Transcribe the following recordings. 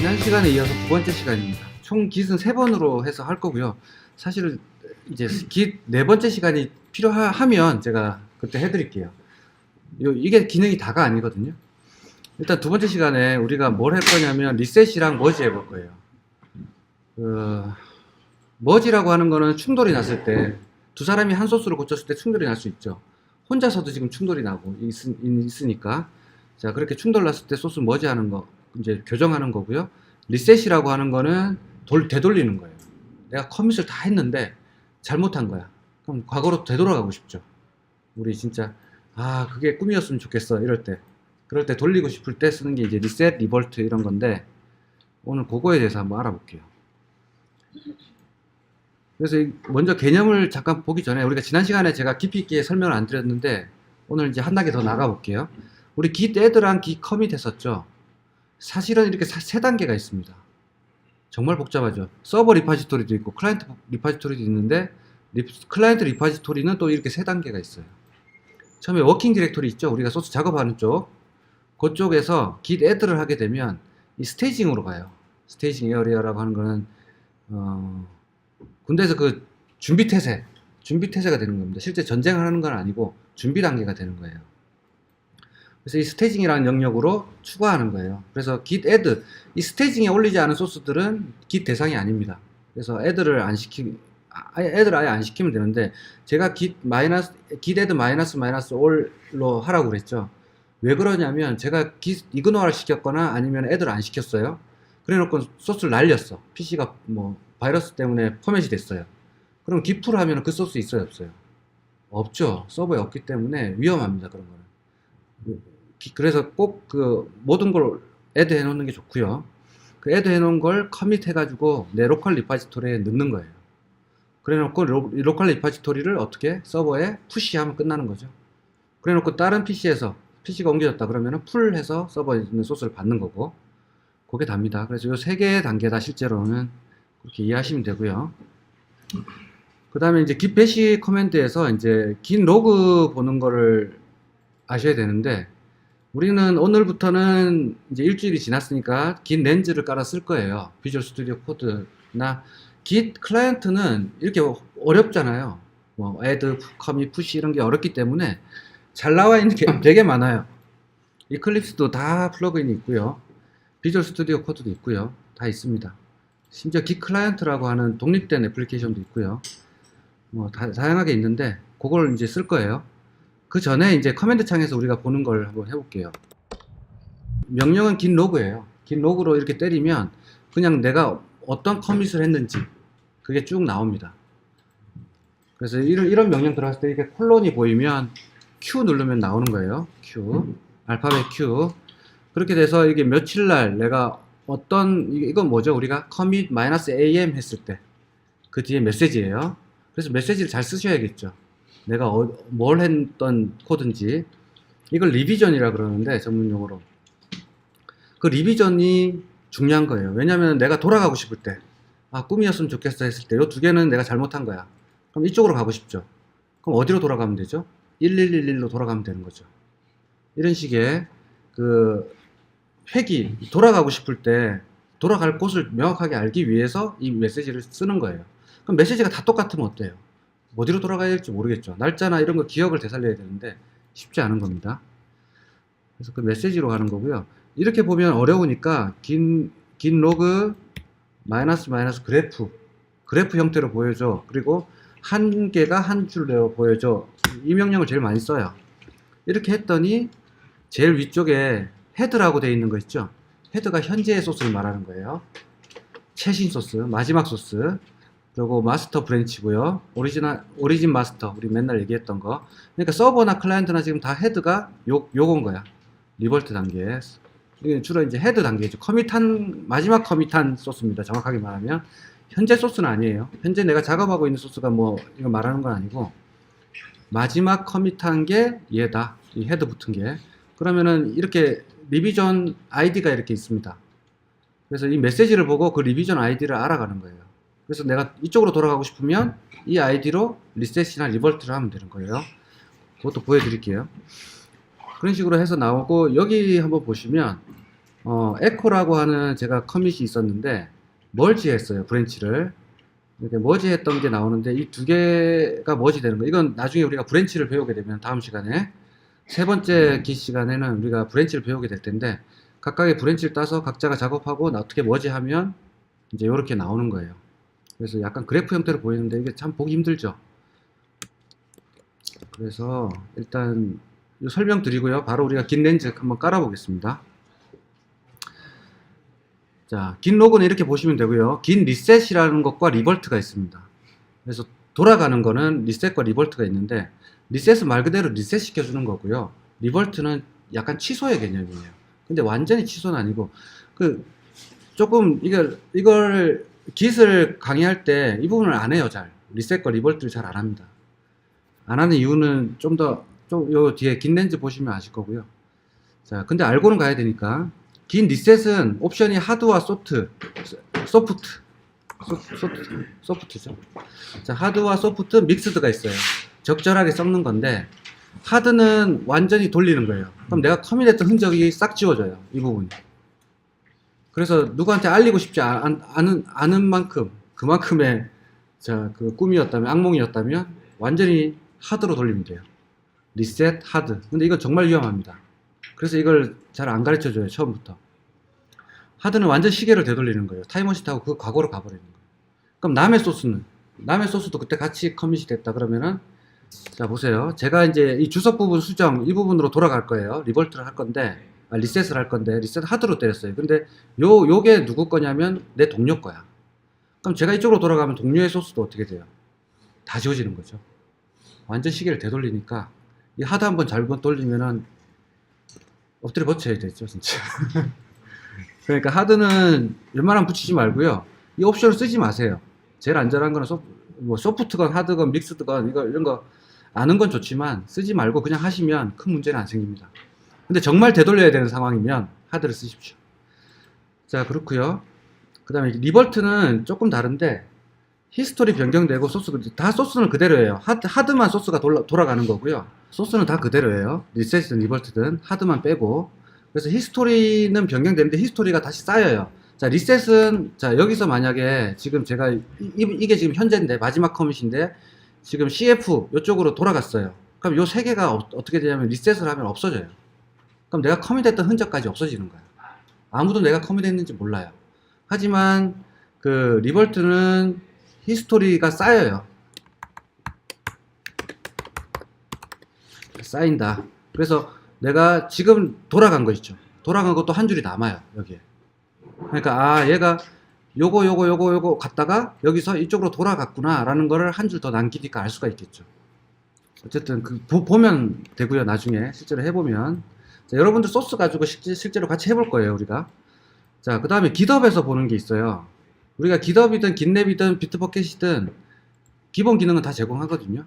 지난 시간에 이어서 두 번째 시간입니다. 총 깃은 3번으로 해서 할 거고요. 사실 이제 깃 네 번째 시간이 필요하면 제가 그때 해드릴게요. 이게 기능이 다가 아니거든요. 일단 두 번째 시간에 우리가 뭘 할 거냐면 리셋이랑 머지 해볼 거예요. 머지라고 하는 거는 충돌이 났을 때 두 사람이 한 소스를 고쳤을 때 충돌이 날 수 있죠. 혼자서도 지금 충돌이 나고 있으니까 자, 그렇게 충돌 났을 때 소스 머지 하는 거 이제 교정하는 거고요. 리셋이라고 하는 거는 되돌리는 거예요. 내가 커밋을 다 했는데 잘못한 거야. 그럼 과거로 되돌아가고 싶죠. 우리 진짜 그게 꿈이었으면 좋겠어 이럴 때, 그럴 때 돌리고 싶을 때 쓰는 게 이제 리셋, 리버트 이런 건데 오늘 그거에 대해서 한번 알아볼게요. 그래서 먼저 개념을 잠깐 보기 전에 우리가 지난 시간에 제가 깊이 있게 설명을 안 드렸는데 오늘 이제 한 단계 더 나가 볼게요. 우리 git add랑 git commit 했었죠. 사실은 이렇게 세 단계가 있습니다. 정말 복잡하죠. 서버 리파지토리도 있고 클라이언트 리파지토리도 있는데 클라이언트 리파지토리는 또 이렇게 세 단계가 있어요. 처음에 워킹 디렉토리 있죠. 우리가 소스 작업하는 쪽 그쪽에서 git add를 하게 되면 이 스테이징으로 가요. 스테이징 에어리어라고 하는 거는 군대에서 그 준비 태세가 되는 겁니다. 실제 전쟁을 하는 건 아니고 준비 단계가 되는 거예요. 그래서 이 스테이징이라는 영역으로 추가하는 거예요. 그래서 git add, 이 스테이징에 올리지 않은 소스들은 git 대상이 아닙니다. 그래서 add를 아예 안 시키면 되는데 제가 git add 마이너스 all로 하라고 그랬죠. 왜 그러냐면 제가 git ignore 시켰거나 아니면 add를 안 시켰어요. 그래 놓고 소스를 날렸어. PC가 뭐 바이러스 때문에 포맷이 됐어요. 그럼 git pull 하면 그 소스 있어요, 없어요? 없죠. 서버에 없기 때문에 위험합니다, 그런 거는. 그래서 꼭 그 모든 걸 add 해 놓는 게 좋고요. 그 add 해 놓은 걸 커밋 해가지고 내 로컬 리파지토리에 넣는 거예요. 그래 놓고 로컬 리파지토리를 어떻게 서버에 푸시하면 끝나는 거죠. 그래 놓고 다른 PC에서 PC가 옮겨졌다 그러면은 풀 해서 서버에 있는 소스를 받는 거고, 그게 답니다. 그래서 요 세 개의 단계다 실제로는 그렇게 이해하시면 되고요. 그 다음에 이제 git bash 커맨드에서 이제 git 로그 보는 거를 아셔야 되는데, 우리는 오늘부터는 이제 일주일이 지났으니까 git 렌즈를 깔아 쓸 거예요. 비주얼 스튜디오 코드나 git 클라이언트는 이렇게 어렵잖아요. 뭐 add, commit, push 이런 게 어렵기 때문에 잘 나와 있는 게 되게 많아요. 이클립스도 다 플러그인이 있고요. 비주얼 스튜디오 코드도 있고요. 다 있습니다. 심지어 git 클라이언트라고 하는 독립된 애플리케이션도 있고요. 뭐 다양하게 있는데 그걸 이제 쓸 거예요. 그 전에 이제 커맨드 창에서 우리가 보는 걸 한번 해볼게요. 명령은 git 로그예요. git 로그로 이렇게 때리면 그냥 내가 어떤 커밋을 했는지 그게 쭉 나옵니다. 그래서 이런 명령 들어갔을 때 이렇게 콜론이 보이면 Q 누르면 나오는 거예요. Q, 알파벳 Q. 그렇게 돼서 이게 며칠날 내가 이건 뭐죠? 우리가 commit -am 했을 때 그 뒤에 메시지예요. 그래서 메시지를 잘 쓰셔야겠죠. 내가 뭘 했던 코드인지. 이걸 리비전이라 그러는데 전문용어로 그 리비전이 중요한 거예요. 왜냐면 내가 돌아가고 싶을 때 꿈이었으면 좋겠어 했을 때 이 두 개는 내가 잘못한 거야. 그럼 이쪽으로 가고 싶죠. 그럼 어디로 돌아가면 되죠? 1111로 돌아가면 되는 거죠. 이런 식의 그 획이 돌아가고 싶을 때 돌아갈 곳을 명확하게 알기 위해서 이 메시지를 쓰는 거예요. 그럼 메시지가 다 똑같으면 어때요? 어디로 돌아가야 될지 모르겠죠. 날짜나 이런 거 기억을 되살려야 되는데 쉽지 않은 겁니다. 그래서 그 메시지로 가는 거고요. 이렇게 보면 어려우니까 git 로그 마이너스 그래프 형태로 보여줘. 그리고 한 개가 한 줄로 보여줘. 이 명령을 제일 많이 써요. 이렇게 했더니 제일 위쪽에 헤드라고 되어 있는 거 있죠. 헤드가 현재의 소스를 말하는 거예요. 최신 소스, 마지막 소스. 그리고 마스터 브랜치고요. 오리진 마스터, 우리 맨날 얘기했던 거. 그러니까 서버나 클라이언트나 지금 다 헤드가 요건 거야. 리버트 단계. 이게 주로 이제 헤드 단계죠. 마지막 커밋한 소스입니다. 정확하게 말하면. 현재 소스는 아니에요. 현재 내가 작업하고 있는 소스가 뭐, 이거 말하는 건 아니고, 마지막 커밋한 게 얘다. 이 헤드 붙은 게. 그러면은 이렇게 리비전 아이디가 이렇게 있습니다. 그래서 이 메시지를 보고 그 리비전 아이디를 알아가는 거예요. 그래서 내가 이쪽으로 돌아가고 싶으면 이 아이디로 리셋이나 리버트를 하면 되는 거예요. 그것도 보여드릴게요. 그런 식으로 해서 나오고, 여기 한번 보시면 에코라고 하는 제가 커밋이 있었는데 머지했어요. 브랜치를 이렇게 머지했던 게 나오는데 이 두 개가 머지 되는 거. 이건 나중에 우리가 브랜치를 배우게 되면 다음 시간에 세 번째 기 시간에는 우리가 브랜치를 배우게 될 텐데 각각의 브랜치를 따서 각자가 작업하고 어떻게 머지하면 이제 이렇게 나오는 거예요. 그래서 약간 그래프 형태로 보이는데 이게 참 보기 힘들죠. 그래서 일단 설명드리고요. 바로 우리가 긴 렌즈 한번 깔아 보겠습니다. 자, 긴 로그는 이렇게 보시면 되고요. 긴 리셋이라는 것과 리버트가 있습니다. 그래서 돌아가는 거는 리셋과 리버트가 있는데 리셋은 말 그대로 리셋 시켜주는 거고요. 리버트는 약간 취소의 개념이에요. 근데 완전히 취소는 아니고 조금 이걸 깃을 강의할 때 이 부분을 안 해요. 잘 리셋과 리버트를 잘 안 합니다. 안 하는 이유는 요 뒤에 긴 렌즈 보시면 아실 거고요. 자, 근데 알고는 가야 되니까 긴 리셋은 옵션이 하드와 소프트죠. 자, 하드와 소프트 믹스드가 있어요. 적절하게 섞는 건데 하드는 완전히 돌리는 거예요. 그럼 내가 커밋했던 흔적이 싹 지워져요. 이 부분이. 그래서 누구한테 알리고 싶지 않은 만큼 그만큼의 그 꿈이었다면 악몽이었다면 완전히 하드로 돌리면 돼요. 리셋 하드. 근데 이건 정말 위험합니다. 그래서 이걸 잘 안 가르쳐 줘요. 처음부터. 하드는 완전 시계를 되돌리는 거예요. 타임머신하고 그 과거로 가버리는 거예요. 그럼 남의 소스도 그때 같이 커밋이 됐다 그러면은 자 보세요. 제가 이제 이 주석 부분 수정 이 부분으로 돌아갈 거예요. 리볼트를 할 건데 리셋을 할 건데 리셋 하드로 때렸어요. 근데 요게 누구 거냐면 내 동료 거야. 그럼 제가 이쪽으로 돌아가면 동료의 소스도 어떻게 돼요? 다 지워지는 거죠. 완전 시계를 되돌리니까 이 하드 한번 잘못 돌리면은 엎드려 버텨야 되죠 진짜. 그러니까 하드는 웬만하면 붙이지 말고요. 이 옵션을 쓰지 마세요. 제일 안전한 거는 소프트건 하드건 믹스드건 이런 거 아는 건 좋지만 쓰지 말고 그냥 하시면 큰 문제는 안 생깁니다. 근데 정말 되돌려야 되는 상황이면 하드를 쓰십시오. 자, 그렇고요. 그 다음에 리버트는 조금 다른데 히스토리 변경되고 다 소스는 그대로예요. 하드만 소스가 돌아가는 거고요. 소스는 다 그대로예요. 리셋이든 리버트든 하드만 빼고. 그래서 히스토리는 변경되는데 히스토리가 다시 쌓여요. 자, 리셋은 자 여기서 만약에 지금 제가 이게 지금 현재인데 마지막 커밋인데 지금 CF 이쪽으로 돌아갔어요. 그럼 요 세 개가 어떻게 되냐면 리셋을 하면 없어져요. 그럼 내가 커밋했던 흔적까지 없어지는 거야. 아무도 내가 커밋했는지 몰라요. 하지만 그 리버트는 히스토리가 쌓여요. 쌓인다. 그래서 내가 지금 돌아간 거 있죠. 돌아간 것도 한 줄이 남아요. 여기에. 그러니까 얘가 요거 갔다가 여기서 이쪽으로 돌아갔구나 라는 거를 한 줄 더 남기니까 알 수가 있겠죠. 어쨌든 보면 되고요. 나중에 실제로 해보면 자, 여러분들 소스 가지고 실제로 같이 해볼 거예요. 우리가. 자, 그 다음에 깃업에서 보는 게 있어요. 우리가 깃업이든 깃랩이든 비트버켓이든 기본 기능은 다 제공하거든요.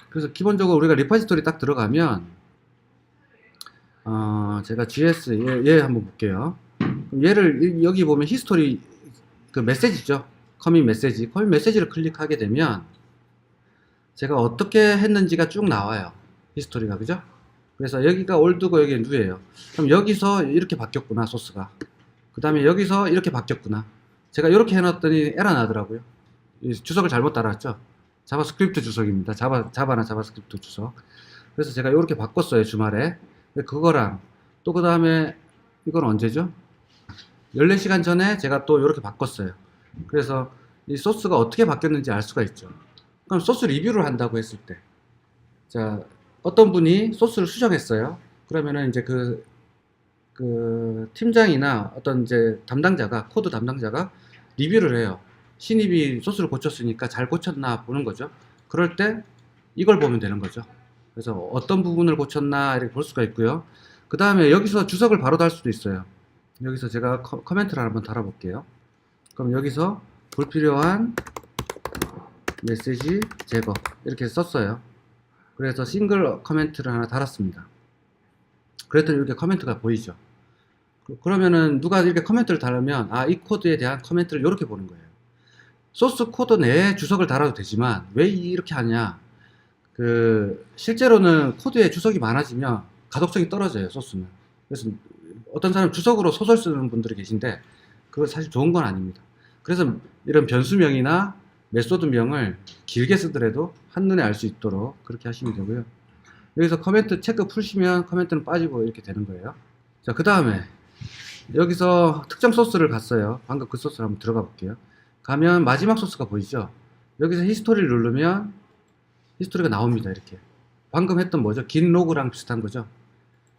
그래서 기본적으로 우리가 리파지토리 딱 들어가면 제가 GS 얘 한번 볼게요. 얘를 여기 보면 히스토리 그 메시지죠. 커밋 메시지를 클릭하게 되면 제가 어떻게 했는지가 쭉 나와요. 히스토리가 그죠? 그래서 여기가 올드고 여기 뉴예요. 그럼 여기서 이렇게 바뀌었구나 소스가. 그 다음에 여기서 이렇게 바뀌었구나. 제가 이렇게 해놨더니 에러 나더라고요. 주석을 잘못 달았죠. 자바스크립트 주석입니다. 자바나 자바스크립트 주석. 그래서 제가 이렇게 바꿨어요. 주말에. 그거랑 또 그 다음에 이건 언제죠? 14시간 전에 제가 또 이렇게 바꿨어요. 그래서 이 소스가 어떻게 바뀌었는지 알 수가 있죠. 그럼 소스 리뷰를 한다고 했을 때 자 어떤 분이 소스를 수정했어요. 그러면은 이제 그 팀장이나 어떤 이제 코드 담당자가 리뷰를 해요. 신입이 소스를 고쳤으니까 잘 고쳤나 보는 거죠. 그럴 때 이걸 보면 되는 거죠. 그래서 어떤 부분을 고쳤나 이렇게 볼 수가 있고요. 그 다음에 여기서 주석을 바로 달 수도 있어요. 여기서 제가 커멘트를 한번 달아볼게요. 그럼 여기서 불필요한 메시지 제거 이렇게 썼어요. 그래서 싱글 커멘트를 하나 달았습니다. 그랬더니 이렇게 커멘트가 보이죠. 그러면은 누가 이렇게 커멘트를 달으면 이 코드에 대한 커멘트를 이렇게 보는 거예요. 소스 코드 내에 주석을 달아도 되지만 왜 이렇게 하냐. 실제로는 코드에 주석이 많아지면 가독성이 떨어져요. 소스는. 그래서 어떤 사람 주석으로 소설 쓰는 분들이 계신데 그거 사실 좋은 건 아닙니다. 그래서 이런 변수명이나 메소드명을 길게 쓰더라도 한눈에 알 수 있도록 그렇게 하시면 되고요. 여기서 커멘트 체크 풀시면 커멘트는 빠지고 이렇게 되는 거예요. 자, 그 다음에 여기서 특정 소스를 갔어요. 방금 그 소스를 한번 들어가 볼게요. 가면 마지막 소스가 보이죠? 여기서 히스토리를 누르면 히스토리가 나옵니다. 이렇게. 방금 했던 뭐죠? 긴 로그랑 비슷한 거죠.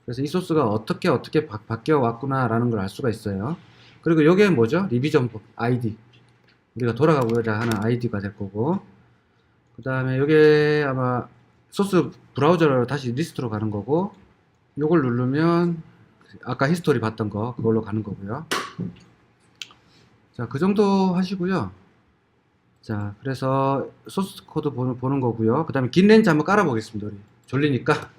그래서 이 소스가 어떻게 바뀌어 왔구나 라는 걸 알 수가 있어요. 그리고 요게 뭐죠? 리비전 아이디. 우리가 돌아가고자 하는 아이디가 될 거고, 그 다음에 요게 아마 소스 브라우저로 다시 리스트로 가는 거고, 요걸 누르면 아까 히스토리 봤던 거 그걸로 가는 거고요. 자, 그 정도 하시고요. 자, 그래서 소스 코드 보는 거고요. 그 다음에 긴 렌즈 한번 깔아 보겠습니다. 우리 졸리니까.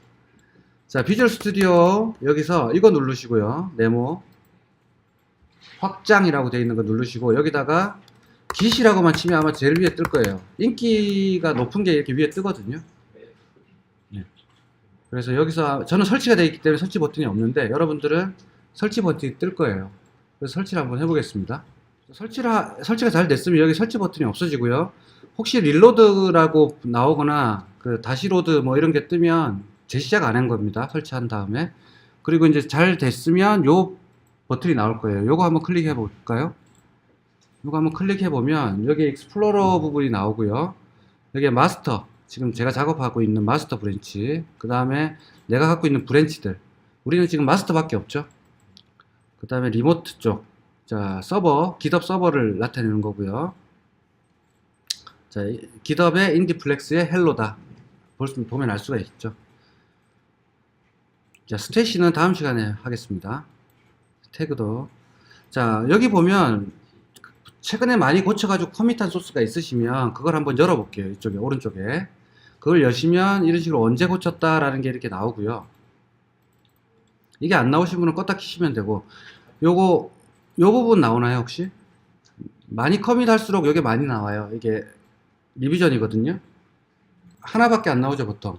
자, 비주얼 스튜디오 여기서 이거 누르시고요. 네모 확장이라고 되어 있는 거 누르시고, 여기다가 깃이라고만 치면 아마 제일 위에 뜰 거예요. 인기가 높은 게 이렇게 위에 뜨거든요. 네. 그래서 여기서 저는 설치가 되어 있기 때문에 설치 버튼이 없는데 여러분들은 설치 버튼이 뜰 거예요. 그래서 설치를 한번 해보겠습니다. 설치가 잘 됐으면 여기 설치 버튼이 없어지고요. 혹시 릴로드라고 나오거나 그 다시 로드 뭐 이런 게 뜨면 재시작 안 한 겁니다. 설치한 다음에. 그리고 이제 잘 됐으면 요 버튼이 나올 거예요. 요거 한번 클릭해 볼까요? 요거 한번 클릭해 보면 여기 익스플로러 부분이 나오고요. 여기에 마스터, 지금 제가 작업하고 있는 마스터 브랜치, 그 다음에 내가 갖고 있는 브랜치들, 우리는 지금 마스터밖에 없죠. 그 다음에 리모트 쪽, 자, 서버, 깃허브 서버를 나타내는 거고요. 자, 깃허브의 인디플렉스의 헬로다 보면 알 수가 있죠. 자, 스테이시는 다음 시간에 하겠습니다. 태그도. 자, 여기 보면 최근에 많이 고쳐가지고 커밋한 소스가 있으시면 그걸 한번 열어볼게요. 이쪽에 오른쪽에 그걸 여시면 이런 식으로 언제 고쳤다라는 게 이렇게 나오고요. 이게 안 나오신 분은 껐다 키시면 되고, 요 부분 나오나요 혹시? 많이 커밋할수록 이게 많이 나와요. 이게 리비전이거든요. 하나밖에 안 나오죠 보통.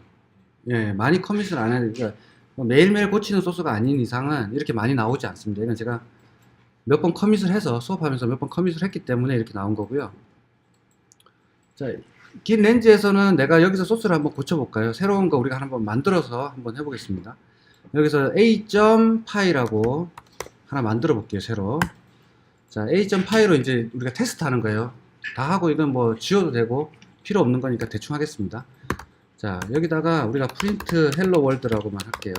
예, 많이 커밋을 안 하니까 그러니까 매일매일 고치는 소스가 아닌 이상은 이렇게 많이 나오지 않습니다. 이건 제가 몇 번 커밋을 해서 수업하면서 몇 번 커밋을 했기 때문에 이렇게 나온 거고요. 자, 긴 렌즈에서는 내가 여기서 소스를 한번 고쳐볼까요? 새로운 거 우리가 한번 만들어서 한번 해보겠습니다. 여기서 a.py라고 하나 만들어 볼게요. 새로. 자, a.py로 이제 우리가 테스트 하는 거예요. 다 하고 이건 뭐 지워도 되고 필요 없는 거니까 대충 하겠습니다. 자, 여기다가 우리가 프린트 헬로 월드라고만 할게요.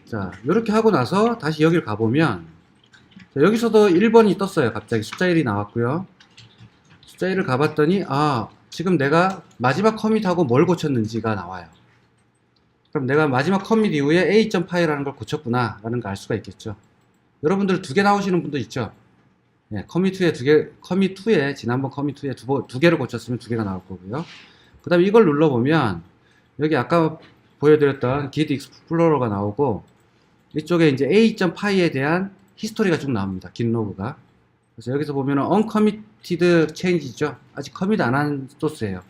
자, 이렇게 하고 나서 다시 여기를 가보면, 자, 여기서도 1번이 떴어요. 갑자기 숫자 1이 나왔고요. 숫자 1을 가봤더니 지금 내가 마지막 커밋하고 뭘 고쳤는지가 나와요. 그럼 내가 마지막 커밋 이후에 a.py라는 걸 고쳤구나 라는 걸 알 수가 있겠죠. 여러분들 두 개 나오시는 분도 있죠. 예, 커밋 후에 지난번 커밋 후에 두 개를 고쳤으면 두 개가 나올 거고요. 그 다음에 이걸 눌러보면 여기 아까 보여드렸던 git explore가 나오고, 이쪽에 이제 a.py에 대한 히스토리가 쭉 나옵니다. git 로그가. 그래서 여기서 보면은 uncommitted change죠. 아직 커밋 안 한 소스예요.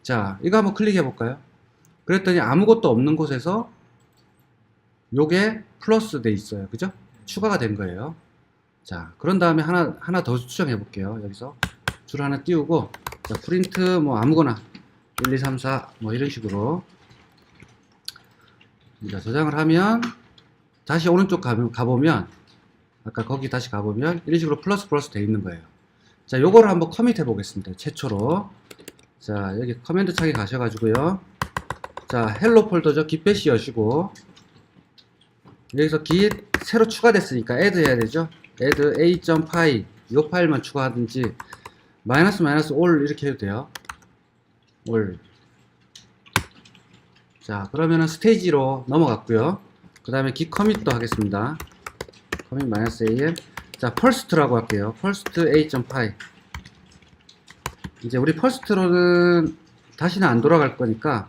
자, 이거 한번 클릭해 볼까요? 그랬더니 아무것도 없는 곳에서 요게 플러스 돼 있어요. 그죠? 추가가 된 거예요. 자, 그런 다음에 하나 더 수정해 볼게요. 여기서 줄 하나 띄우고, 자, 프린트 뭐 아무거나 1, 2, 3, 4 뭐 이런 식으로. 자, 저장을 하면 다시 오른쪽 가보면 아까 거기 다시 가보면 이런 식으로 플러스 돼 있는 거예요. 자, 요거를 한번 커밋 해 보겠습니다. 최초로. 자, 여기 커맨드 창에 가셔가지고요. 자, 헬로 폴더죠. git bash 여시고, 여기서 git 새로 추가됐으니까 add 해야 되죠. add a.py 요 파일만 추가하든지 마이너스 all 이렇게 해도 돼요. all. 자, 그러면은 스테이지로 넘어갔고요. 그 다음에 git commit도 하겠습니다. commit -am. 자, first라고 할게요. first a.py. 이제 우리 first로는 다시는 안 돌아갈 거니까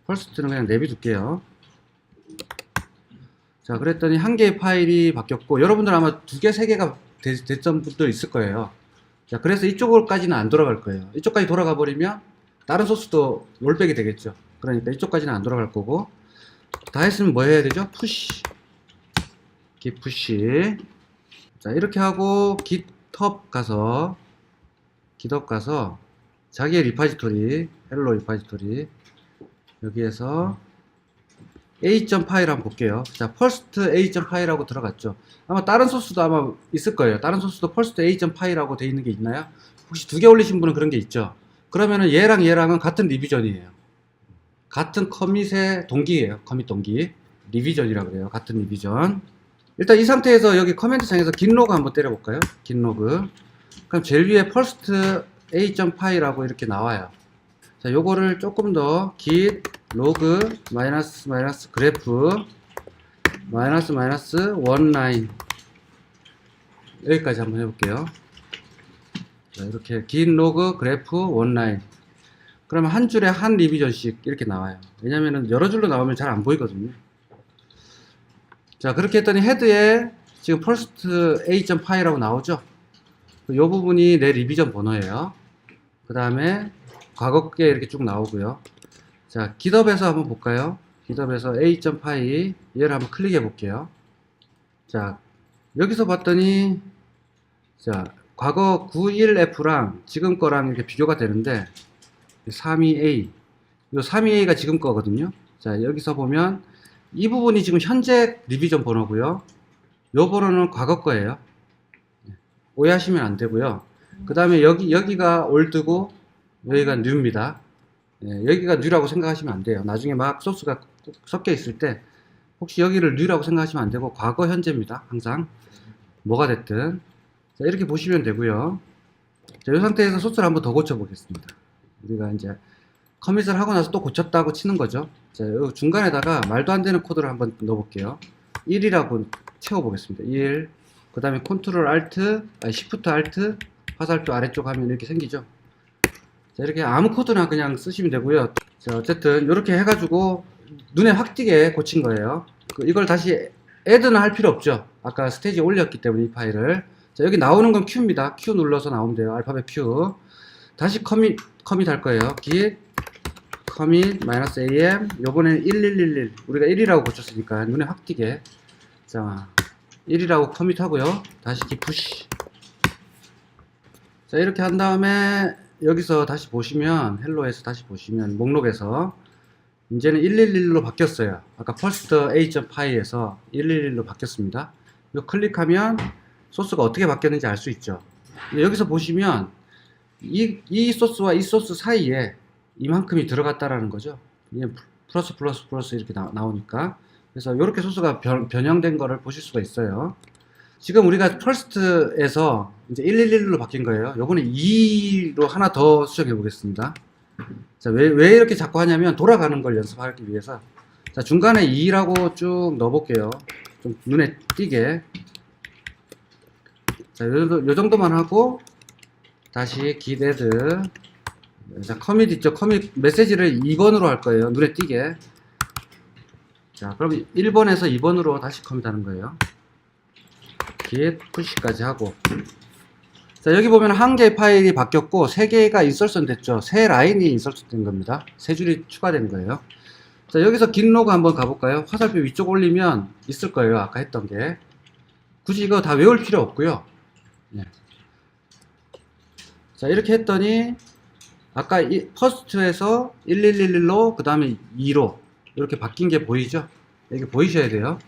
first는 그냥 내비둘게요. 자, 그랬더니 한 개의 파일이 바뀌었고, 여러분들 아마 두 개, 세 개가 됐던 분도 있을 거예요. 자, 그래서 이쪽까지는 안 돌아갈 거예요. 이쪽까지 돌아가 버리면 다른 소스도 롤백이 되겠죠. 그러니까 이쪽까지는 안 돌아갈 거고, 다 했으면 뭐 해야 되죠? 푸시. git 푸시. 자, 이렇게 하고 GitHub 가서 자기의 리파지토리, 헬로 리파지토리 여기에서 a.파일 한번 볼게요. 자, first a.파일하고 들어갔죠. 아마 다른 소스도 아마 있을 거예요. 다른 소스도 first a.파일하고 돼 있는 게 있나요? 혹시 두 개 올리신 분은 그런 게 있죠. 그러면은 얘랑은 같은 리비전이에요. 같은 커밋의 동기예요. 커밋 동기. 리비전이라고 그래요. 같은 리비전. 일단 이 상태에서 여기 커맨드 창에서 git 로그 한번 때려볼까요? git 로그. 그럼 제일 위에 first a.파일하고 이렇게 나와요. 자, 요거를 조금 더 git log 마이너스 그래프 one line 여기까지 한번 해볼게요. 자, 이렇게 git log 그래프 one line. 그러면 한 줄에 한 리비전씩 이렇게 나와요. 왜냐면은 여러 줄로 나오면 잘 안 보이거든요. 자, 그렇게 했더니 헤드에 지금 first a.파일하고 나오죠. 이 부분이 내 리비전 번호예요. 그 다음에 과거게 이렇게 쭉 나오고요. 자, GitHub에서 한번 볼까요? GitHub에서 a.파일 얘를 한번 클릭해 볼게요. 자, 여기서 봤더니 자, 과거 91F랑 지금 거랑 이렇게 비교가 되는데 32A 이 32A가 지금 거거든요. 자, 여기서 보면 이 부분이 지금 현재 리비전 번호고요. 요 번호는 과거 거예요. 오해하시면 안 되고요. 그 다음에 여기가 올드고 여기가 뉴입니다. 예, 여기가 뉴라고 생각하시면 안 돼요. 나중에 막 소스가 섞여 있을 때 혹시 여기를 뉴라고 생각하시면 안 되고 과거 현재입니다. 항상 뭐가 됐든. 자, 이렇게 보시면 되고요. 자, 이 상태에서 소스를 한번 더 고쳐 보겠습니다. 우리가 이제 커밋을 하고 나서 또 고쳤다고 치는 거죠. 자, 이 중간에다가 말도 안 되는 코드를 한번 넣어 볼게요. 1이라고 채워 보겠습니다. 1. 그 다음에 컨트롤 알트, 시프트 알트, 화살표 아래쪽 하면 이렇게 생기죠. 자, 이렇게 아무 코드나 그냥 쓰시면 되고요. 자, 어쨌든 이렇게 해가지고 눈에 확 띄게 고친 거예요. 이걸 다시 add는 할 필요 없죠. 아까 스테이지에 올렸기 때문에 이 파일을. 자, 여기 나오는 건 Q입니다. Q 눌러서 나오면 돼요. 알파벳 Q. 다시 커밋 할 거예요. git commit -am. 요번에는 1111. 우리가 1이라고 고쳤으니까 눈에 확 띄게. 자, 1이라고 커밋 하고요. 다시 git push. 자, 이렇게 한 다음에 여기서 다시 보시면 헬로에서 다시 보시면 목록에서 이제는 111로 바뀌었어요. 아까 first a.py에서 111로 바뀌었습니다. 이거 클릭하면 소스가 어떻게 바뀌었는지 알 수 있죠. 여기서 보시면 이 소스와 이 소스 사이에 이만큼이 들어갔다라는 거죠. 플러스 이렇게 나오니까. 그래서 이렇게 소스가 변형된 거를 보실 수가 있어요. 지금 우리가 first에서 이제 111로 바뀐 거예요. 요번에 2로 하나 더 수정해 보겠습니다. 자, 왜 이렇게 자꾸 하냐면 돌아가는 걸 연습하기 위해서. 자, 중간에 2라고 쭉 넣어 볼게요. 좀 눈에 띄게. 자, 요 정도만 하고 다시 git add. 자, 커밋 있죠. 커밋 메시지를 2번으로 할 거예요. 눈에 띄게. 자, 그럼 1번에서 2번으로 다시 커밋하는 거예요. git push까지 하고. 자, 여기 보면 한 개의 파일이 바뀌었고 세 개가 인설션 됐죠. 세 라인이 인설션 된 겁니다. 세 줄이 추가된 거예요. 자, 여기서 git log 한번 가볼까요? 화살표 위쪽 올리면 있을 거예요. 아까 했던 게. 굳이 이거 다 외울 필요 없고요. 네. 자, 이렇게 했더니 아까 퍼스트에서 1111로 그 다음에 2로 이렇게 바뀐 게 보이죠? 이게 보이셔야 돼요.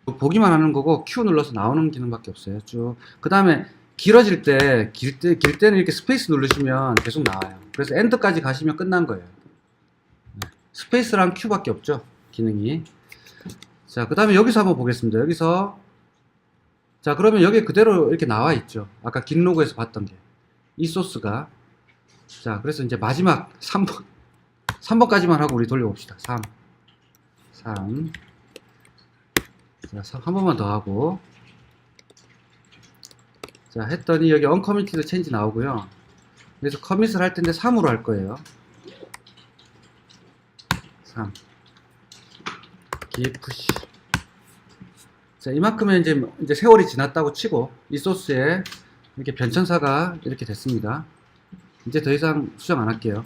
보기만 하는 거고 Q 눌러서 나오는 기능밖에 없어요. 쭉. 그 다음에 길어질 때, 길 때는 이렇게 스페이스 누르시면 계속 나와요. 그래서 엔드까지 가시면 끝난 거예요. 스페이스랑 Q밖에 없죠. 기능이. 자, 그 다음에 여기서 한번 보겠습니다. 여기서 자, 그러면 여기 그대로 이렇게 나와 있죠. 아까 git log에서 봤던 게. 이 소스가. 자, 그래서 이제 마지막 3번까지만 하고 우리 돌려봅시다. 3. 자, 한 번만 더 하고. 자, 했더니 여기 uncommitted change 나오고요. 그래서 커밋을 할 텐데 3으로 할 거예요. 3. git push. 자, 이만큼은 이제 세월이 지났다고 치고 이 소스에 이렇게 변천사가 이렇게 됐습니다. 이제 더 이상 수정 안 할게요.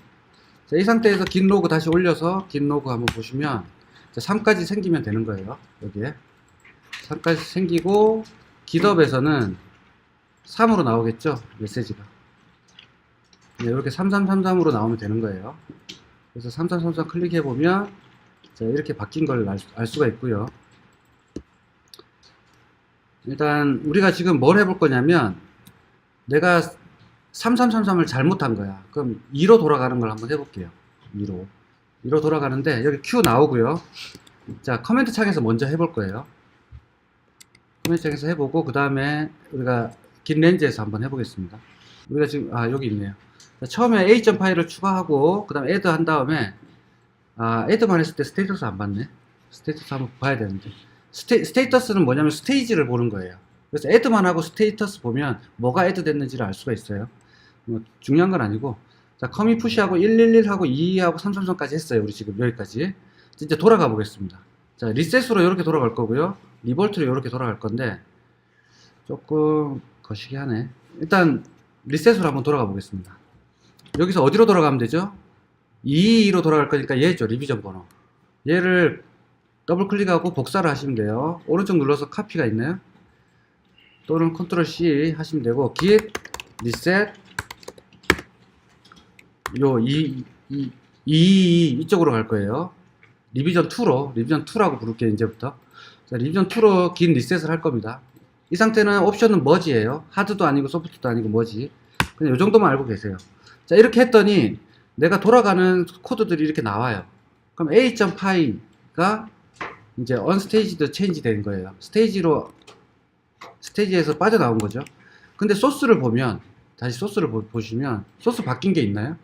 자, 이 상태에서 git log 다시 올려서 git log 한번 보시면 3까지 생기면 되는 거예요. 여기에 3까지 생기고 깃업에서는 3으로 나오겠죠, 메시지가. 네, 이렇게 3333으로 나오면 되는 거예요. 그래서 3333 클릭해 보면 자, 이렇게 바뀐 걸 알 수가 있고요. 일단 우리가 지금 뭘 해볼 거냐면, 내가 3333을 잘못한 거야. 그럼 2로 돌아가는 걸 한번 해볼게요. 2로 돌아가는데 여기 Q 나오고요. 자, 커맨드 창에서 먼저 해볼 거예요. 커맨드 창에서 해보고 그 다음에 우리가 긴 렌즈에서 한번 해보겠습니다. 우리가 지금 여기 있네요. 자, 처음에 A.점 파일을 추가하고 그 다음에 add 한 다음에 add만 했을 때 스테이터스 안 봤네. 스테이터스 한번 봐야 되는데, 스테이터스는 뭐냐면 스테이지를 보는 거예요. 그래서 add만 하고 스테이터스 보면 뭐가 add 됐는지를 알 수가 있어요. 뭐 중요한 건 아니고. 자, 커밋 푸시하고 111하고 2하고 333까지 했어요. 우리 지금 여기까지. 이제 돌아가 보겠습니다. 자, 리셋으로 이렇게 돌아갈 거고요. 리볼트로 이렇게 돌아갈 건데 조금 거시기 하네. 일단 리셋으로 한번 돌아가 보겠습니다. 여기서 어디로 돌아가면 되죠? 2로 돌아갈 거니까 얘죠. 리비전 번호. 얘를 더블 클릭하고 복사를 하시면 돼요. 오른쪽 눌러서 카피가 있나요? 또는 컨트롤 C 하시면 되고, git reset 요 이쪽으로 갈 거예요. 리비전 2라고 부를게요. 이제부터. 자, 리비전 2로 긴 리셋을 할 겁니다. 이 상태는 옵션은 머지예요. 하드도 아니고 소프트도 아니고 머지. 그냥 이 정도만 알고 계세요. 자, 이렇게 했더니 내가 돌아가는 코드들이 이렇게 나와요. 그럼 a.py가 이제 unstaged change 된 거예요. 스테이지에서 빠져나온 거죠. 근데 소스를 보면, 다시 소스를 보시면 소스 바뀐 게 있나요?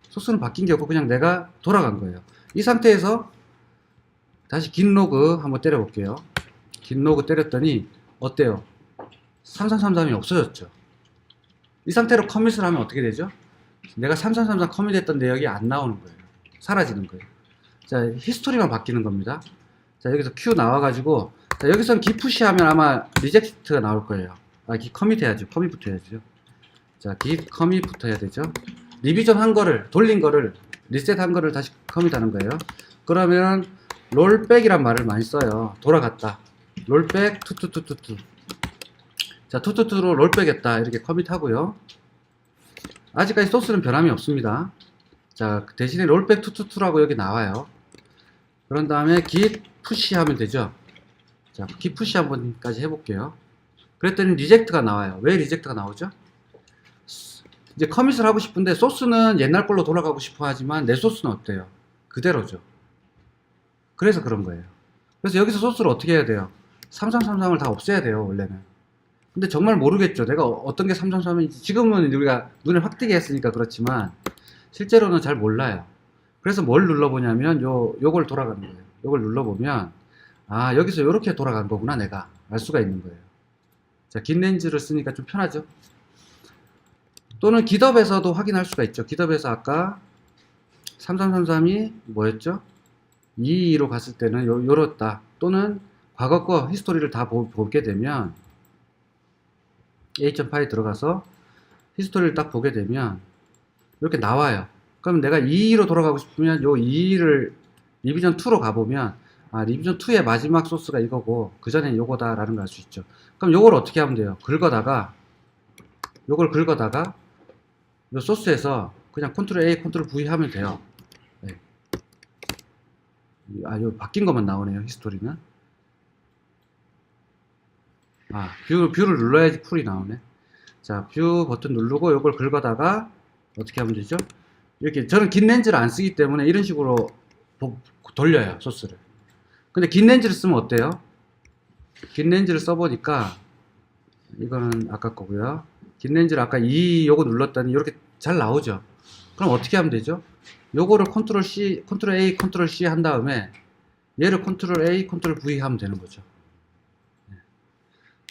소스는 바뀐 게 없고 그냥 내가 돌아간 거예요. 이 상태에서 다시 git 로그 한번 때려 볼게요. git 로그 때렸더니 어때요? 3333이 없어졌죠. 이 상태로 커밋을 하면 어떻게 되죠? 내가 3333 커밋했던 내역이 안 나오는 거예요. 사라지는 거예요. 자, 히스토리만 바뀌는 겁니다. 자, 여기서 Q 나와가지고, 자, 여기서는 git push 하면 아마 리젝트가 나올 거예요. git commit 해야죠. 커밋부터 해야죠. 자, git commit부터 해야 되죠. 리비전 한 거를, 돌린 거를, 리셋 한 거를 다시 커밋하는 거예요. 그러면 롤백이란 말을 많이 써요. 돌아갔다. 롤백 투투투투투. 자, 투투투로 롤백 했다. 이렇게 커밋하고요. 아직까지 소스는 변함이 없습니다. 자, 대신에 롤백 투투투라고 여기 나와요. 그런 다음에 git push 하면 되죠. 자, git push 한 번까지 해볼게요. 그랬더니 리젝트가 나와요. 왜 리젝트가 나오죠? 이제 커밋을 하고 싶은데 소스는 옛날 걸로 돌아가고 싶어 하지만 내 소스는 어때요? 그대로죠. 그래서 그런 거예요. 그래서 여기서 소스를 어떻게 해야 돼요? 3333을 다 없애야 돼요, 원래는. 근데 정말 모르겠죠. 내가 어떤 게 333인지. 지금은 우리가 눈에 확 띄게 했으니까 그렇지만 실제로는 잘 몰라요. 그래서 뭘 눌러보냐면 요걸 돌아가는 거예요. 요걸 눌러보면 여기서 요렇게 돌아간 거구나, 내가 알 수가 있는 거예요. 자, 긴 렌즈를 쓰니까 좀 편하죠. 또는 깃업에서도 확인할 수가 있죠. 깃업에서 아까 3333이 뭐였죠? 22로 갔을 때는 요렇다. 또는 과거 거 히스토리를 다 보게 되면 a.py 들어가서 히스토리를 딱 보게 되면 이렇게 나와요. 그럼 내가 22로 돌아가고 싶으면 요 22를 리비전 2로 가보면 리비전 2의 마지막 소스가 이거고 그 전에 요거다 라는 걸 알 수 있죠. 그럼 요걸 어떻게 하면 돼요? 요걸 긁어다가 요 소스에서 그냥 컨트롤 A, 컨트롤 V 하면 돼요. 네. 요 바뀐 것만 나오네요, 히스토리는. 뷰를 눌러야지 풀이 나오네. 자, 뷰 버튼 누르고 요걸 긁어다가 어떻게 하면 되죠? 이렇게, 저는 긴 렌즈를 안 쓰기 때문에 이런 식으로 돌려요, 소스를. 근데 긴 렌즈를 쓰면 어때요? 긴 렌즈를 써보니까 이거는 아까 거고요. 긴 렌즈를 아까 요거 눌렀더니 이렇게 잘 나오죠. 그럼 어떻게 하면 되죠? 요거를 컨트롤 C, 컨트롤 A, 컨트롤 C 한 다음에 얘를 컨트롤 A, 컨트롤 V 하면 되는 거죠.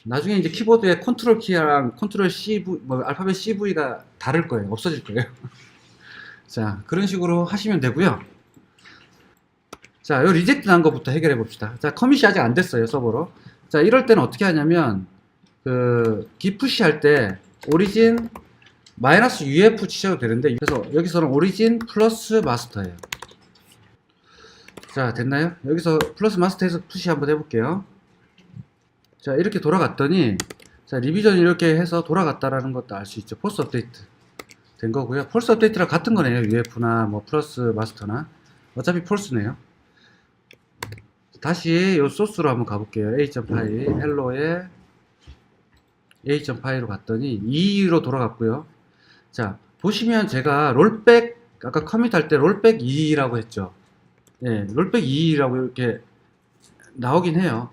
나중에 이제 키보드에 컨트롤 키랑 컨트롤 CV, 알파벳 CV가 다를 거예요. 없어질 거예요. 자, 그런 식으로 하시면 되고요. 자, 요 리젝트 난 것부터 해결해 봅시다. 자, 커밋이 아직 안 됐어요, 서버로. 자, 이럴 때는 어떻게 하냐면, git push 할 때, origin, -uf 치셔도 되는데, 그래서 여기서는 origin 플러스 마스터예요. 자, 됐나요? 여기서 플러스 마스터에서 푸시 한번 해볼게요. 자, 이렇게 돌아갔더니, 자, 리비전 이렇게 해서 돌아갔다라는 것도 알 수 있죠. 폴스 업데이트 된 거고요. 폴스 업데이트랑 같은 거네요. UF나 뭐 플러스 마스터나. 어차피 폴스네요. 다시 요 소스로 한번 가볼게요. a.파일, 헬로에 a.파일로 갔더니 2로 돌아갔고요. 자, 보시면 제가 롤백, 아까 커밋 할 때 롤백 2라고 했죠. 예, 롤백 2라고 이렇게 나오긴 해요.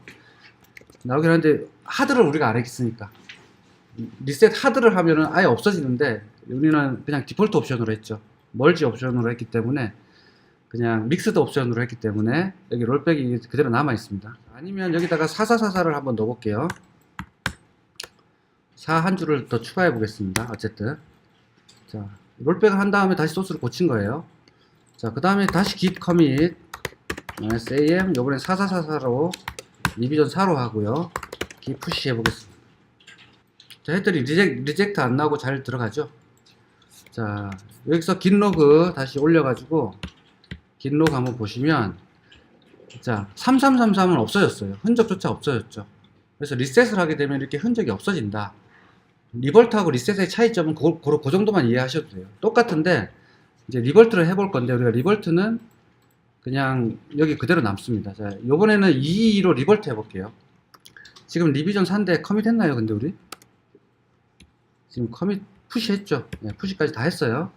나오긴 하는데 하드를 우리가 안 했으니까 리셋 하드를 하면은 아예 없어지는데 우리는 그냥 디폴트 옵션으로 했죠. 멀지 옵션으로 했기 때문에 그냥 믹스드 옵션으로 했기 때문에 여기 롤백이 그대로 남아 있습니다. 아니면 여기다가 4444를 한번 넣어 볼게요. 4 한 줄을 더 추가해 보겠습니다. 어쨌든 자, 롤백을 한 다음에 다시 소스를 고친 거예요. 자, 그 다음에 다시 git commit -am 요번엔 4444로 리비전 4로 하고요. git push 해보겠습니다. 자, 했더니 리젝트 안 나오고 잘 들어가죠. 자, 여기서 git log 다시 올려가지고 git log 한번 보시면 자, 3333은 없어졌어요. 흔적조차 없어졌죠. 그래서 리셋을 하게 되면 이렇게 흔적이 없어진다. 리벌트하고 리셋의 차이점은 그 정도만 이해하셔도 돼요. 똑같은데 이제 리벌트를 해볼 건데 우리가 리벌트는 그냥 여기 그대로 남습니다. 자, 요번에는 2로 리벌트 해볼게요. 지금 리비전 4인데 커밋 했나요? 근데 우리? 지금 커밋 푸시 했죠? 네, 푸시까지 다 했어요.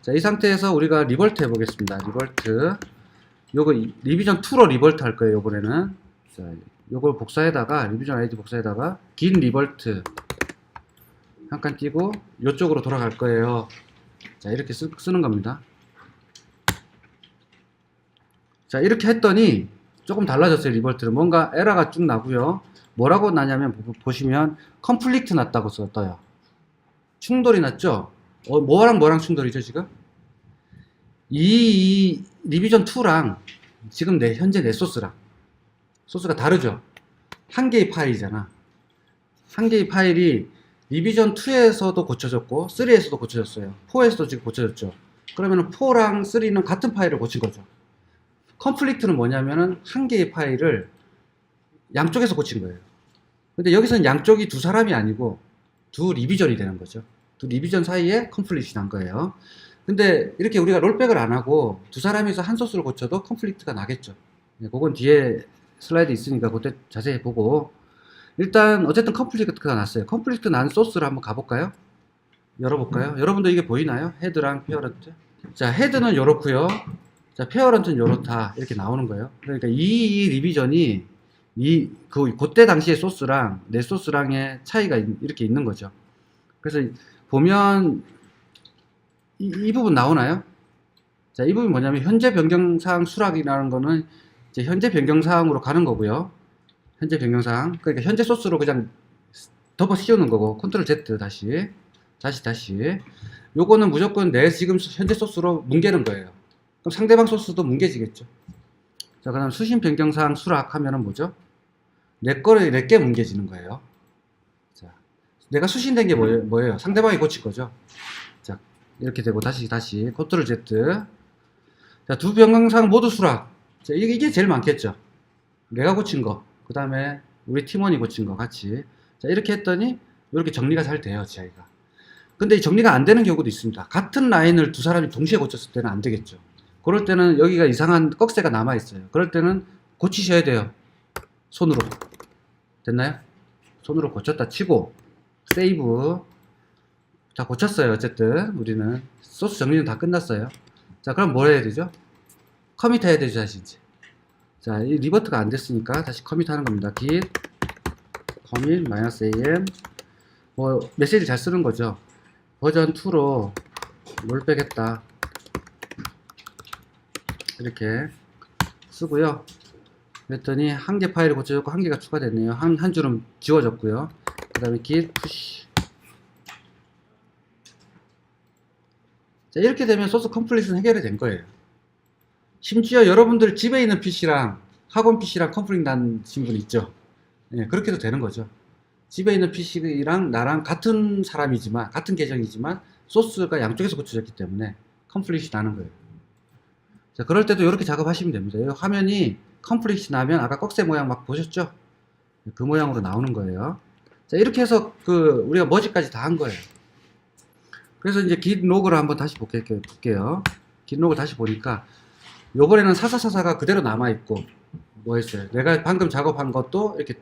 자, 이 상태에서 우리가 리벌트 해보겠습니다. 리벌트. 요거 리비전 2로 리벌트 할 거예요. 요번에는. 자, 요걸 복사에다가 리비전 아이디 복사에다가 긴 리벌트 한 칸 띄고 요쪽으로 돌아갈 거예요. 자, 이렇게 쓰는 겁니다. 자, 이렇게 했더니 조금 달라졌어요. 리벌트는 뭔가 에러가 쭉 나고요. 뭐라고 나냐면 보시면 컨플릭트 났다고 떠요. 충돌이 났죠. 뭐랑 충돌이죠 지금? 이 리비전 2랑 지금 현재 내 소스랑 소스가 다르죠. 한 개의 파일이잖아. 한 개의 파일이 리비전 2에서도 고쳐졌고 3에서도 고쳐졌어요. 4에서도 지금 고쳐졌죠. 그러면 4랑 3는 같은 파일을 고친 거죠. 컨플릭트는 뭐냐면은 한 개의 파일을 양쪽에서 고친 거예요. 근데 여기서는 양쪽이 두 사람이 아니고 두 리비전이 되는 거죠. 두 리비전 사이에 컨플릭트가 난 거예요. 근데 이렇게 우리가 롤백을 안 하고 두 사람이서 한 소스를 고쳐도 컨플릭트가 나겠죠. 그건 뒤에 슬라이드 있으니까 그때 자세히 보고 일단 어쨌든 컨플릭트가 났어요. 컨플릭트 난 소스를 한번 가볼까요? 열어볼까요? 여러분들 이게 보이나요? 헤드랑 페어런트. 자, 헤드는 요렇고요. 자, 페어런트는 요렇다 이렇게 나오는 거예요. 그러니까 이 리비전이 그때 당시의 소스랑 내 소스랑의 차이가 이렇게 있는 거죠. 그래서 보면 이 부분 나오나요? 자, 이 부분 뭐냐면 현재 변경사항 수락이라는 거는 이제 현재 변경사항으로 가는 거고요. 현재 변경사항. 그러니까 현재 소스로 그냥 덮어 씌우는 거고 컨트롤 Z 다시 요거는 무조건 내 지금 현재 소스로 뭉개는 거예요. 그럼 상대방 소스도 뭉개지겠죠. 자, 그 다음 수신 변경사항 수락하면은 뭐죠? 내게 뭉개지는 거예요. 자, 내가 수신된 게 뭐예요? 상대방이 고칠 거죠. 자, 이렇게 되고 다시 컨트롤 Z. 자, 두 변경사항 모두 수락. 자, 이게 제일 많겠죠. 내가 고친 거, 그 다음에 우리 팀원이 고친 거 같이. 자, 이렇게 했더니 이렇게 정리가 잘 돼요, 저희가. 근데 이 정리가 안 되는 경우도 있습니다. 같은 라인을 두 사람이 동시에 고쳤을 때는 안 되겠죠. 그럴 때는 여기가 이상한 꺽쇠가 남아 있어요. 그럴 때는 고치셔야 돼요. 손으로. 됐나요? 손으로 고쳤다 치고 세이브. 자, 고쳤어요. 어쨌든 우리는 소스 정리는 다 끝났어요. 자, 그럼 뭘 해야 되죠? 커밋 해야 되죠, 다시 이제. 자, 이 리버트가 안 됐으니까 다시 커밋 하는 겁니다. git commit -am 뭐 메시지 잘 쓰는 거죠. 버전 2로 롤백 했다. 이렇게 쓰고요. 그랬더니 한 개 파일을 고쳐졌고 한 개가 추가됐네요. 한 줄은 지워졌고요. 그 다음에 git push. 자, 이렇게 되면 소스 컴플릿은 해결이 된 거예요. 심지어 여러분들 집에 있는 PC랑 학원 PC랑 컴플릿 난 분 있죠. 예, 그렇게 해도 되는 거죠. 집에 있는 PC랑 나랑 같은 사람이지만 같은 계정이지만 소스가 양쪽에서 고쳐졌기 때문에 컴플릿이 나는 거예요. 자, 그럴 때도 이렇게 작업하시면 됩니다. 이 화면이 컴플릿이 나면 아까 꺽쇠 모양 막 보셨죠? 그 모양으로 나오는 거예요. 자, 이렇게 해서 우리가 머지까지 다 한 거예요. 그래서 이제 git 로그를 한번 다시 볼게요. git 로그 다시 보니까 요번에는 사사사사가 그대로 남아있고, 뭐 했어요? 내가 방금 작업한 것도 이렇게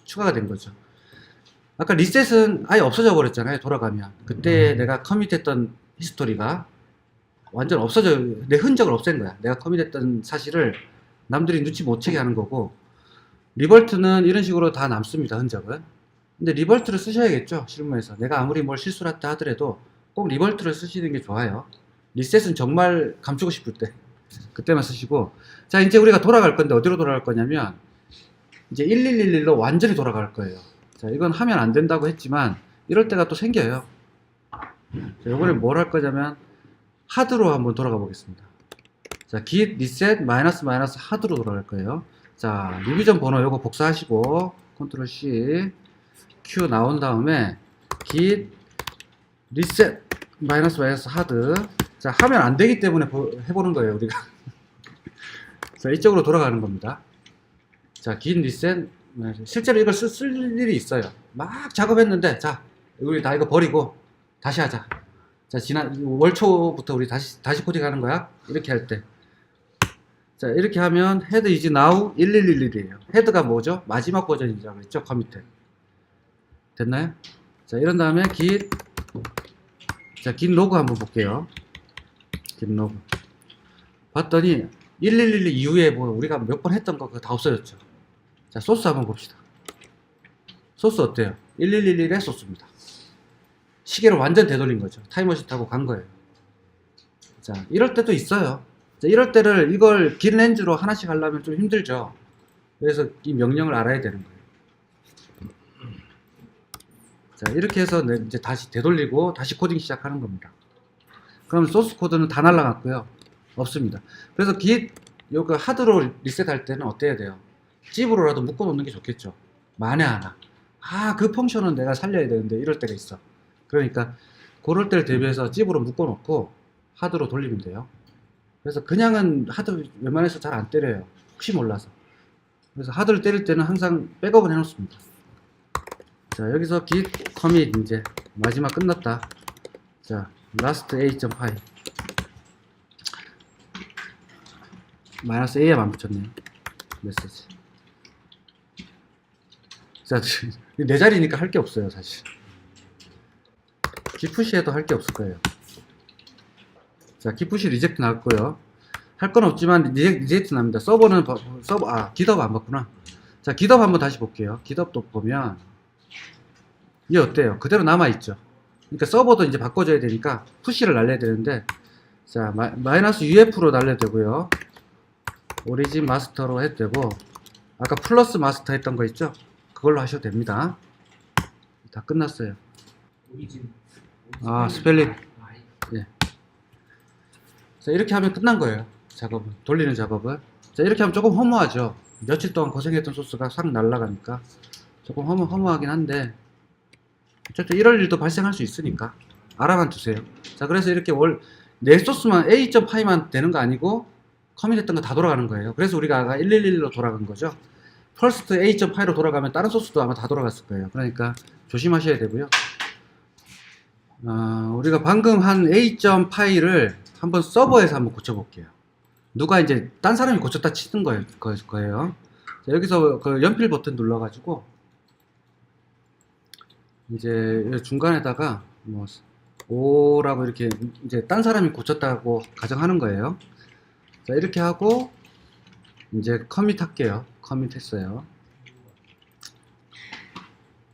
추가가 된 거죠. 아까 리셋은 아예 없어져 버렸잖아요. 돌아가면. 그때 내가 커밋했던 히스토리가 완전 내 흔적을 없앤 거야. 내가 커밋했던 사실을 남들이 눈치 못 채게 하는 거고, 리벌트는 이런 식으로 다 남습니다. 흔적은. 근데 리벌트를 쓰셔야겠죠. 실무에서. 내가 아무리 뭘 실수를 했다 하더라도 꼭 리벌트를 쓰시는 게 좋아요. 리셋은 정말 감추고 싶을 때 그때만 쓰시고. 자, 이제 우리가 돌아갈 건데 어디로 돌아갈 거냐면 이제 1111로 완전히 돌아갈 거예요. 자, 이건 하면 안 된다고 했지만 이럴 때가 또 생겨요. 자, 이번에 뭘 할 거냐면 하드로 한번 돌아가 보겠습니다. 자, git reset 마이너스 하드로 돌아갈 거예요. 자, 리비전 번호 요거 복사하시고 컨트롤 C Q 나온 다음에 git reset 마이너스 하드. 자, 하면 안 되기 때문에 해보는 거예요, 우리가. 자, 이쪽으로 돌아가는 겁니다. 자, git reset. 실제로 이걸 쓸 일이 있어요. 막 작업했는데, 자, 우리 다 이거 버리고 다시 하자. 자, 지난 월초부터 우리 다시 코딩하는 거야. 이렇게 할 때. 자, 이렇게 하면 head is now 1111이에요. head가 뭐죠? 마지막 버전이라고 그랬죠? 커밋에. 됐나요? 자, 이런 다음에 git 로그 한번 볼게요. git 로그. 봤더니 1111 이후에 뭐 우리가 몇 번 했던 거 그거 다 없어졌죠. 자, 소스 한번 봅시다. 소스 어때요? 1111의 소스입니다. 시계를 완전 되돌린 거죠. 타임머신 타고 간 거예요. 자, 이럴 때도 있어요. 자, 이럴 때를 이걸 긴 렌즈로 하나씩 하려면 좀 힘들죠. 그래서 이 명령을 알아야 되는 거예요. 자, 이렇게 해서 이제 다시 되돌리고 다시 코딩 시작하는 겁니다. 그럼 소스 코드는 다 날라갔고요. 없습니다. 그래서 git 요거 하드로 리셋할 때는 어때야 돼요? 찝으로라도 묶어 놓는 게 좋겠죠. 만에 하나. 아, 그 펑션은 내가 살려야 되는데 이럴 때가 있어. 그러니까 그럴 때를 대비해서 찝으로 묶어 놓고 하드로 돌리면 돼요. 그래서 그냥은 하드 웬만해서 잘 안 때려요. 혹시 몰라서. 그래서 하드를 때릴 때는 항상 백업을 해 놓습니다. 자, 여기서 git commit 이제 마지막 끝났다. 자, last a.py 마이너스 a에만 붙였네요. 메시지. 자, 내 자리니까 할 게 없어요, 사실. gpush에도 할 게 없을 거예요. 자, gpush 리젝트 나왔고요. 할 건 없지만 리젝트 납니다. github 안 봤구나. 자, github 한번 다시 볼게요. github도 보면 이게 어때요? 그대로 남아있죠. 그러니까 서버도 이제 바꿔줘야 되니까 푸시를 날려야 되는데, 자, 마이너스 UF로 날려야 되고요. 오리진 마스터로 해도 되고, 아까 플러스 마스터 했던 거 있죠? 그걸로 하셔도 됩니다. 다 끝났어요. 아, 스펠링. 예. 자, 이렇게 하면 끝난 거예요. 작업은. 돌리는 작업은. 자, 이렇게 하면 조금 허무하죠. 며칠 동안 고생했던 소스가 싹 날아가니까 조금 허무하긴 한데, 어쨌든 이럴 일도 발생할 수 있으니까 알아만 두세요. 자, 그래서 이렇게 내 소스만 a.py만 되는 거 아니고 커밋했던 거 다 돌아가는 거예요. 그래서 우리가 아까 111로 돌아간 거죠. first a.py로 돌아가면 다른 소스도 아마 다 돌아갔을 거예요. 그러니까 조심하셔야 되고요. 우리가 방금 한 a.py를 한번 서버에서 한번 고쳐볼게요. 누가 이제 딴 사람이 고쳤다 치는 거예요. 자, 여기서 그 연필 버튼 눌러가지고 이제 중간에다가 뭐 5라고 이렇게 이제 딴 사람이 고쳤다고 가정하는 거예요. 자, 이렇게 하고 이제 커밋 할게요. 커밋 했어요.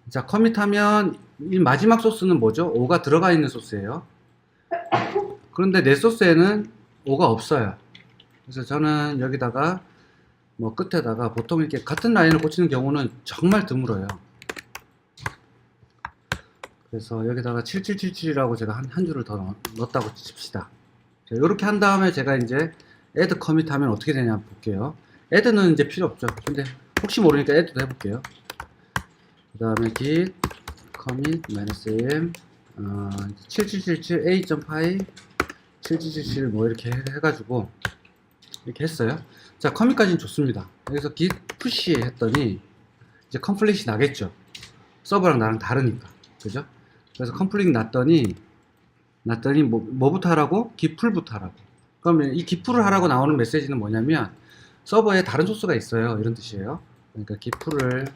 자, 커밋하면 이 마지막 소스는 뭐죠? 5가 들어가 있는 소스예요. 그런데 내 소스에는 5가 없어요. 그래서 저는 여기다가 뭐 끝에다가 보통 이렇게 같은 라인을 고치는 경우는 정말 드물어요. 그래서 여기다가 7777이라고 제가 한 줄을 더 넣었다고 칩시다. 자, 이렇게 한 다음에 제가 이제 add commit 하면 어떻게 되냐 한번 볼게요. add는 이제 필요 없죠. 근데 혹시 모르니까 add도 해볼게요. 그 다음에 git commit -m 7777 a.py 7777 뭐 이렇게 해가지고 이렇게 했어요. 자, 커밋까지는 좋습니다. 여기서 git push 했더니 이제 컴플릿이 나겠죠. 서버랑 나랑 다르니까. 그죠? 그래서 컴플릿 났더니 뭐부터 하라고? git pull부터 하라고. 그러면 이 git pull을 하라고 나오는 메시지는 뭐냐면 서버에 다른 소스가 있어요. 이런 뜻이에요. 그러니까 git pull을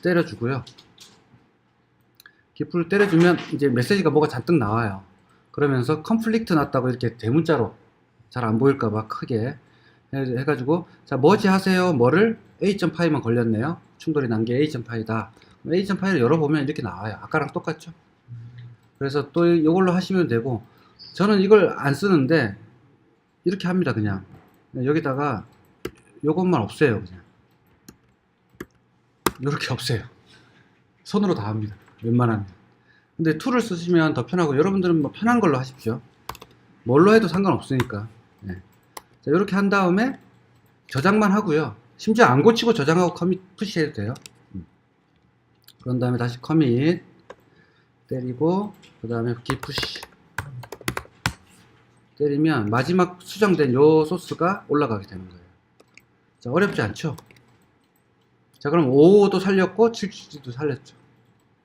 때려주고요. git pull을 때려주면 이제 메시지가 뭐가 잔뜩 나와요. 그러면서 conflict 났다고 이렇게 대문자로 잘 안 보일까봐 크게 해가지고 자 머지 하세요. 뭐를 a.py만 걸렸네요. 충돌이 난 게 a.py다. a.py를 열어보면 이렇게 나와요. 아까랑 똑같죠. 그래서 또 이걸로 하시면 되고 저는 이걸 안 쓰는데 이렇게 합니다. 그냥 여기다가 요것만 없애요. 그냥 이렇게 없애요. 손으로 다 합니다. 웬만하면. 근데 툴을 쓰시면 더 편하고 여러분들은 뭐 편한 걸로 하십시오. 뭘로 해도 상관없으니까. 네. 자, 이렇게 한 다음에 저장만 하고요. 심지어 안 고치고 저장하고 커밋 푸시해도 돼요. 그런 다음에 다시 커밋 때리고 그 다음에 git push 때리면 마지막 수정된 요 소스가 올라가게 되는 거예요. 자, 어렵지 않죠? 자, 그럼 5도 살렸고 777도 살렸죠.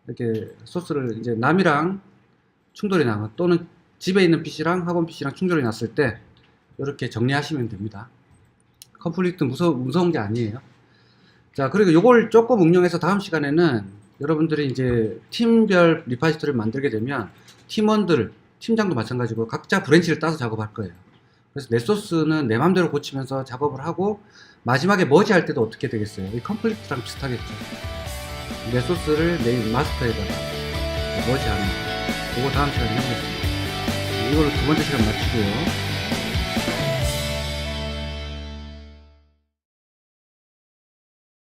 이렇게 소스를 이제 남이랑 충돌이 나고 또는 집에 있는 PC랑 학원 PC랑 충돌이 났을 때 이렇게 정리하시면 됩니다. 컨플릭트 무서운 게 아니에요. 자, 그리고 요걸 조금 응용해서 다음 시간에는 여러분들이 이제 팀별 리파지토리를 만들게 되면 팀장도 마찬가지고 각자 브랜치를 따서 작업할 거예요. 그래서 내 소스는 내 맘대로 고치면서 작업을 하고 마지막에 머지 할 때도 어떻게 되겠어요? 이 컨플릭트랑 비슷하겠죠. 내 소스를 내 마스터에다가 머지 하는 거. 그거 다음 시간에 해보겠습니다. 이걸로 두 번째 시간 마치고요.